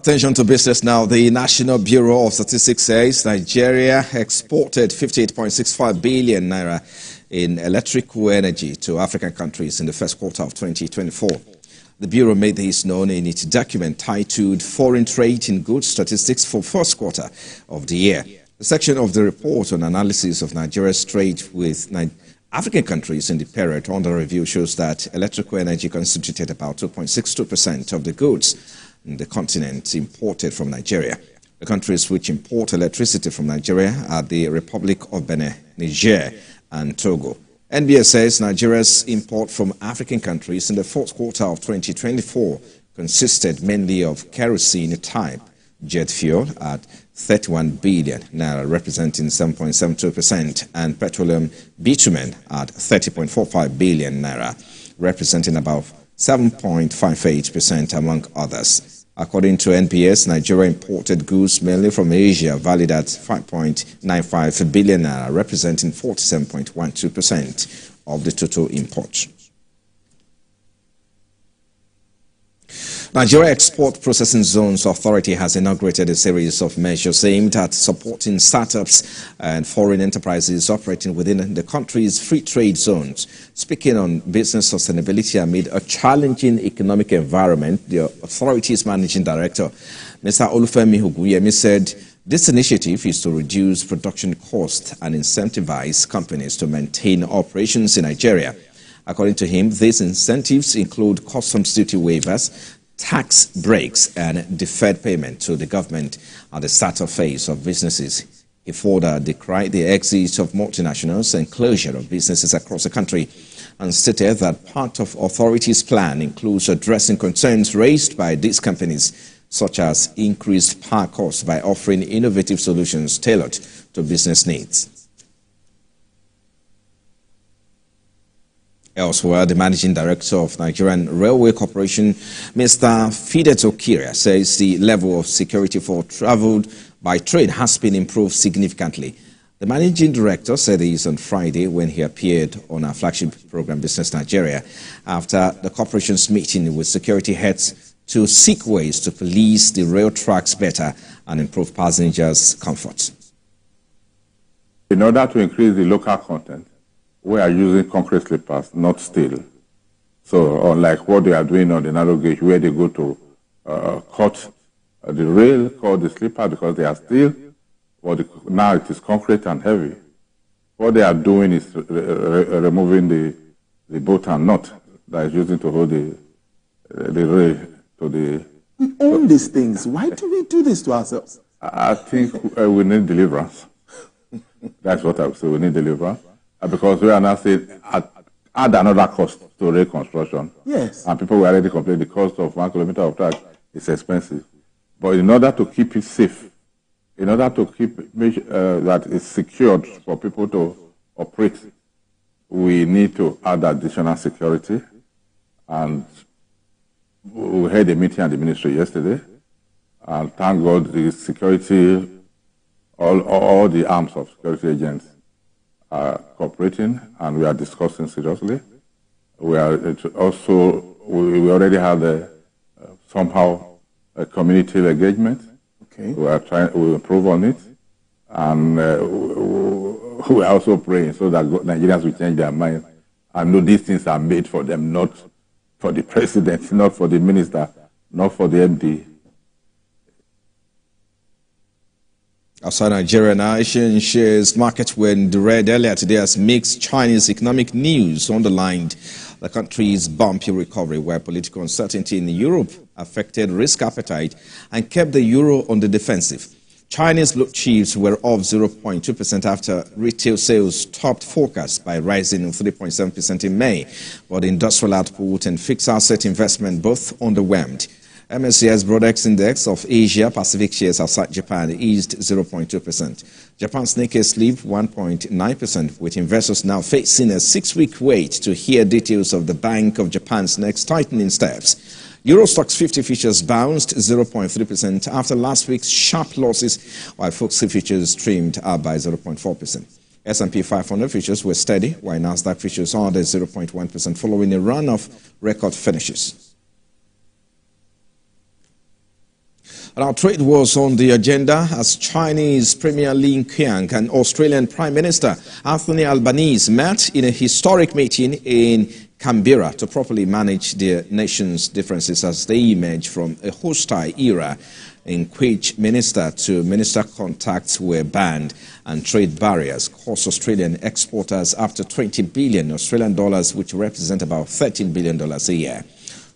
Attention to business now. The National Bureau of Statistics says Nigeria exported 58.65 billion naira in electrical energy to African countries in the first quarter of 2024. The Bureau made this known in its document titled Foreign Trade in Goods Statistics for First Quarter of the Year. The section of the report on analysis of Nigeria's trade with African countries in the period under review shows that electrical energy constituted about 2.62% of the goods in the continent imported from Nigeria. The countries which import electricity from Nigeria are the Republic of Benin, Niger, and Togo. NBS says Nigeria's import from African countries in the fourth quarter of 2024 consisted mainly of kerosene type jet fuel at 31 billion naira, representing 7.72%, and petroleum bitumen at 30.45 billion naira, representing about 7.58%, among others. According to NBS, Nigeria imported goods mainly from Asia, valued at 5.95 billion naira, representing 47.12% of the total import. Nigeria Export Processing Zones Authority has inaugurated a series of measures aimed at supporting startups and foreign enterprises operating within the country's free trade zones. Speaking on business sustainability amid a challenging economic environment, the authority's managing director, Mr. Olufemi Huguyemi, said this initiative is to reduce production costs and incentivize companies to maintain operations in Nigeria. According to him, these incentives include customs duty waivers, tax breaks, and deferred payment to the government at the startup phase of businesses. He further decried the exit of multinationals and closure of businesses across the country and stated that part of authorities' plan includes addressing concerns raised by these companies, such as increased power costs, by offering innovative solutions tailored to business needs. Elsewhere, the managing director of Nigerian Railway Corporation, Mr. Fideto Kiria, says the level of security for travel by train has been improved significantly. The managing director said this on Friday when he appeared on our flagship program, Business Nigeria, after the corporation's meeting with security heads to seek ways to police the rail tracks better and improve passengers' comfort. In order to increase the local content, we are using concrete sleepers, not steel. So unlike what they are doing on the narrow gauge, where they go to cut the rail, cut the sleeper because they are steel, but now it is concrete and heavy. What they are doing is removing the bolt and nut that is using to hold the rail to the... We own these things. Why do we do this to ourselves? I think we need deliverance. That's what I would say, we need deliverance. Because we are now saying add another cost to rail construction. Yes. And people will already complain the cost of 1 kilometer of track is expensive. But in order to keep it safe, in order to keep that it's secured for people to operate, we need to add additional security. And we had a meeting at the ministry yesterday. And thank God the security, all the arms of security agents are cooperating, and we are discussing seriously. We are also, we already have somehow a community engagement. Okay. We are trying to improve on it, and we are also praying so that Nigerians will change their mind and know these things are made for them, not for the president, not for the minister, not for the MD. Outside Nigeria, Asian shares market were in the red earlier today as mixed Chinese economic news underlined the country's bumpy recovery, where political uncertainty in Europe affected risk appetite and kept the euro on the defensive. Chinese blue chips were off 0.2% after retail sales topped forecast by rising 3.7% in May, but industrial output and fixed asset investment both underwhelmed. MSCI's Broadex Index of Asia Pacific shares outside Japan eased 0.2%. Japan's Nikkei slipped 1.9%, with investors now facing a 6-week wait to hear details of the Bank of Japan's next tightening steps. Euro Stoxx 50 futures bounced 0.3% after last week's sharp losses, while FTSE futures trimmed up by 0.4%. S&P 500 futures were steady, while Nasdaq futures ordered 0.1% following a run of record finishes. Our trade was on the agenda as Chinese Premier Li Qiang and Australian Prime Minister Anthony Albanese met in a historic meeting in Canberra to properly manage their nation's differences as they emerge from a hostile era in which minister to minister contacts were banned and trade barriers cost Australian exporters up to 20 billion Australian dollars, which represent about $13 billion a year.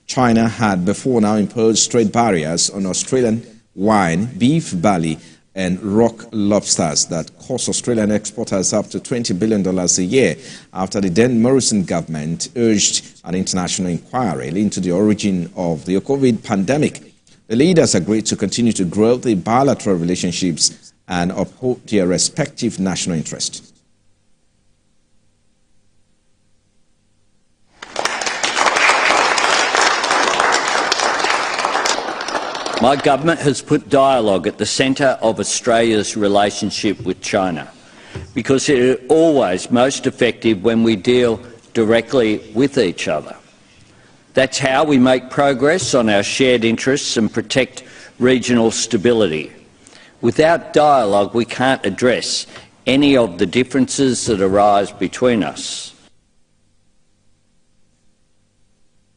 China had before now imposed trade barriers on Australian wine, beef, barley, and rock lobsters that cost Australian exporters up to $20 billion a year after the then Morrison government urged an international inquiry into the origin of the COVID pandemic. The leaders agreed to continue to grow the bilateral relationships and uphold their respective national interests. My government has put dialogue at the centre of Australia's relationship with China because it is always most effective when we deal directly with each other. That's how we make progress on our shared interests and protect regional stability. Without dialogue, we can't address any of the differences that arise between us.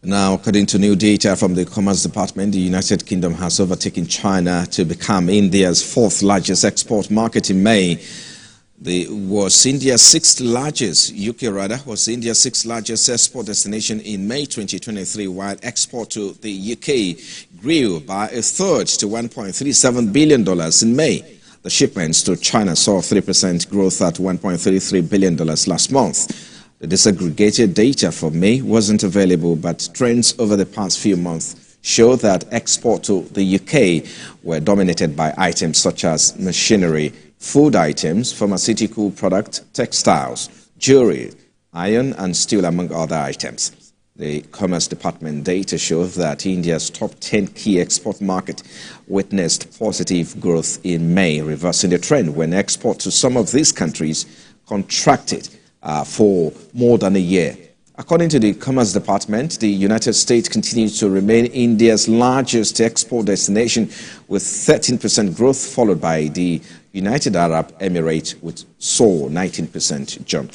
Now, according to new data from the Commerce Department, the United Kingdom has overtaken China to become India's fourth largest export market in May. UK was India's sixth largest export destination in May 2023, while export to the UK grew by a third to $1.37 billion in May. The shipments to China saw 3% growth at $1.33 billion last month. The disaggregated data for May wasn't available, but trends over the past few months show that export to the UK were dominated by items such as machinery, food items, pharmaceutical products, textiles, jewelry, iron and steel, among other items. The Commerce Department data shows that India's top 10 key export markets witnessed positive growth in May, reversing the trend when export to some of these countries contracted for more than a year. According to the Commerce Department, the United States continues to remain India's largest export destination with 13% growth, followed by the United Arab Emirates, which saw 19% jump.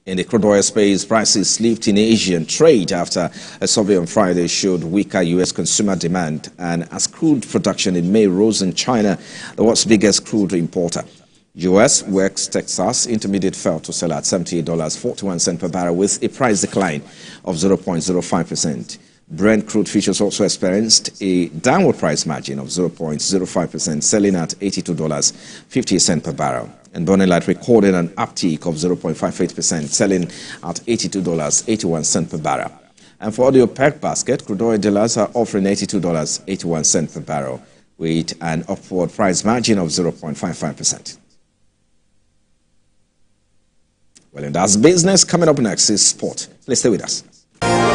In the crude oil space, prices slipped in Asian trade after a survey on Friday showed weaker U.S. consumer demand, and as crude production in May rose in China, the world's biggest crude importer. U.S. West Texas Intermediate fell to sell at $78.41 per barrel with a price decline of 0.05%. Brent crude futures also experienced a downward price margin of 0.05%, selling at $82.50 per barrel. And Bonnet Light recorded an uptick of 0.58%, selling at $82.81 per barrel. And for the OPEC basket, crude oil dealers are offering $82.81 per barrel, with an upward price margin of 0.55%. Well, and that's business. Coming up next is sport. Please stay with us.